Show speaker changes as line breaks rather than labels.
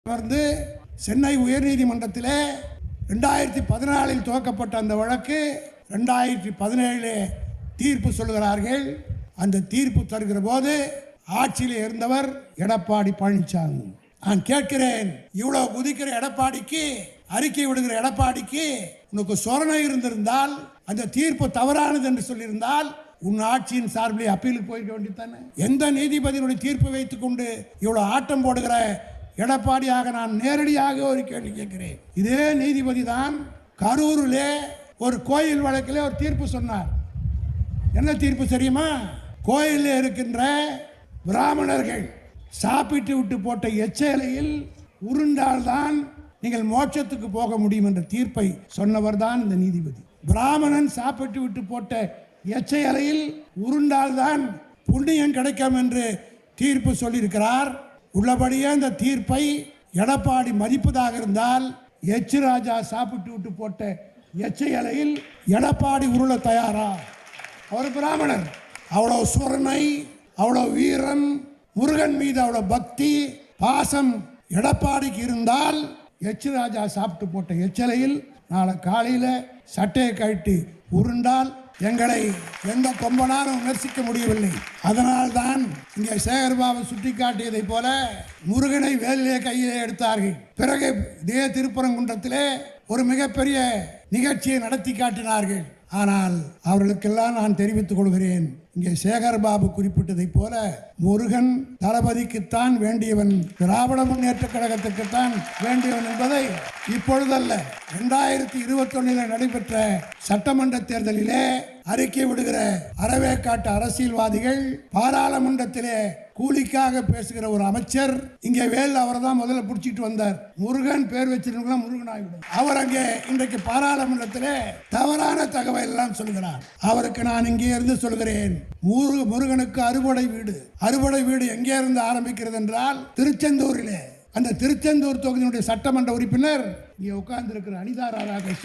தொடர்ந்து சென்னை உயர்நீதிமன்றத்திலே 2014 துவக்கப்பட்ட அந்த வழக்கு 2017 தீர்ப்பு சொல்கிறார்கள். அந்த தீர்ப்பு தருகிற போது ஆட்சியில் இருந்தவர் எடப்பாடி பழனிசாமி. நான் கேட்கிறேன், இவ்வளவு குதிக்கிற எடப்பாடிக்கு, அறிக்கை விடுகிற எடப்பாடிக்கு உனக்கு சொரணை இருந்திருந்தால், அந்த தீர்ப்பு தவறானது என்று சொல்லியிருந்தால் உன் ஆட்சியின் சார்பில் அப்பீலுக்கு போயிருக்க வேண்டியதானே? எந்த நீதிபதியினுடைய தீர்ப்பு வைத்துக் கொண்டு இவ்வளவு ஆட்டம் போடுகிற எடப்பாடியாக நான் நேரடியாக ஒரு கேள்வி கேட்கிறேன். இதே நீதிபதி தான் கரூரிலே ஒரு கோயில் வழக்கிலே ஒரு தீர்ப்பு சொன்னார். என்ன தீர்ப்பு தெரியுமா? கோயிலில் இருக்கின்ற பிராமணர்கள் சாப்பிட்டு விட்டு போட்ட எச்சையில் உருண்டால்தான் நீங்கள் மோட்சத்துக்கு போக முடியும் என்ற தீர்ப்பை சொன்னவர் தான் இந்த நீதிபதி. பிராமணன் சாப்பிட்டு விட்டு போட்ட எச்சையில் உருண்டால்தான் புண்ணியம் கிடைக்கும் என்று தீர்ப்பு சொல்லியிருக்கிறார். உள்ளபடியே இந்த தீர்ப்பை எடப்பாடி மதிப்பதாக இருந்தால், எச் ராஜா சாப்பிட்டு விட்டு போட்ட எச்சை இலையில் எடப்பாடி உருள தயாரா? அவர் பிராமணர். அவ்வளவு சுரணை, அவ்வளவு வீரன், முருகன் மீது அவ்வளவு பக்தி பாசம் எடப்பாடிக்கு இருந்தால், எச் ராஜா சாப்பிட்டு போட்ட எச்சலையில் நாளை காலையில் சட்டையை கழட்டி உருண்டால் எங்களை எந்த கொம்பனாலும் விமர்சிக்க முடியவில்லை. அதனால்தான் இங்கே சேகர்பாபு சுட்டிக்காட்டியதை போல முருகனை வேலிலே கையிலே எடுத்தார்கள். பிறகு இதே திருப்பரங்குன்றத்திலே ஒரு மிகப்பெரிய நிகழ்ச்சியை நடத்தி காட்டினார்கள். ஆனால் அவர்களுக்கெல்லாம் நான் தெரிவித்துக் கொள்கிறேன், இங்கே சேகர்பாபு குறிப்பிட்டதை போல முருகன் தளபதிக்குத்தான் வேண்டியவன், திராவிட முன்னேற்ற கழகத்துக்குத்தான் வேண்டியவன் என்பதை இப்பொழுதல்ல, 2021 நடைபெற்ற சட்டமன்ற தேர்தலிலே அறிக்கை விடுகிற அறவேக்காட்டு அரசியல்வாதிகள், பாராளுமன்றத்திலே கூலிக்காக பேசுகிற ஒரு அமைச்சர், இங்கே வேல் அவரை தான் முதல்ல பிடிச்சிட்டு வந்தார். முருகன் பேர் வச்சிருந்தா முருகன் ஆகிவிடும். அவர் அங்கே இன்றைக்கு பாராளுமன்றத்திலே தவறான தகவல் எல்லாம் சொல்கிறார். அவருக்கு நான் இங்கே இருந்து சொல்கிறேன், முருகனுக்கு அறுபடை வீடு எங்கே இருந்து ஆரம்பிக்கிறது என்றால் திருச்செந்தூரிலே. அந்த திருச்செந்தூர் தொகுதியினுடைய சட்டமன்ற உறுப்பினர் இங்கே உட்கார்ந்து இருக்கிற அனிதா ராதாகிருஷ்ணன்